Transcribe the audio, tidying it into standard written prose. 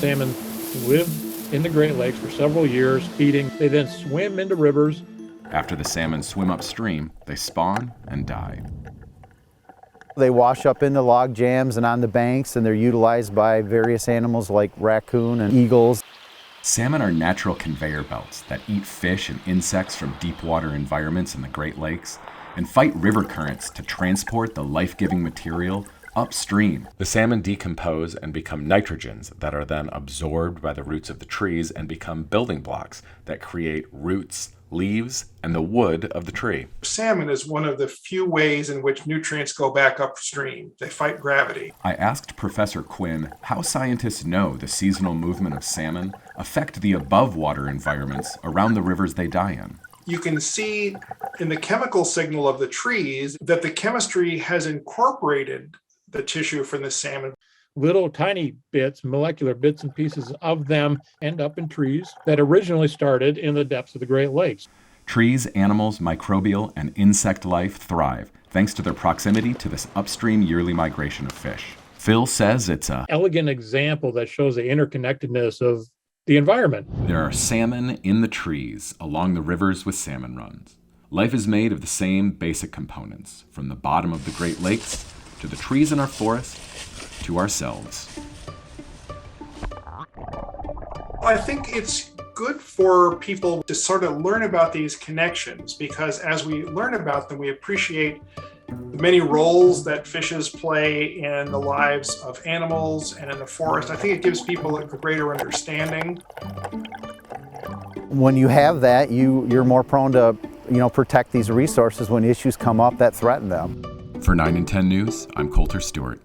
salmon live in the Great Lakes for several years, feeding. They then swim into rivers. After the salmon swim upstream, they spawn and die. They wash up into log jams and on the banks, and they're utilized by various animals like raccoon and eagles. Salmon are natural conveyor belts that eat fish and insects from deep water environments in the Great Lakes and fight river currents to transport the life-giving material upstream. The salmon decompose and become nitrogens that are then absorbed by the roots of the trees and become building blocks that create roots, leaves, and the wood of the tree. Salmon is one of the few ways in which nutrients go back upstream. They fight gravity. I asked Professor Quinn how scientists know the seasonal movement of salmon affect the above water environments around the rivers they die in. You can see in the chemical signal of the trees that the chemistry has incorporated the tissue from the salmon. Little tiny bits, molecular bits and pieces of them end up in trees that originally started in the depths of the Great Lakes. Trees, animals, microbial, and insect life thrive thanks to their proximity to this upstream yearly migration of fish. Phil says it's an elegant example that shows the interconnectedness of the environment. There are salmon in the trees along the rivers with salmon runs. Life is made of the same basic components, from the bottom of the Great Lakes to the trees in our forest to ourselves. I think it's good for people to sort of learn about these connections, because as we learn about them, we appreciate the many roles that fishes play in the lives of animals and in the forest. I think it gives people a greater understanding. When you have that, you're more prone to, protect these resources when issues come up that threaten them. For 9 and 10 News, I'm Coulter Stewart.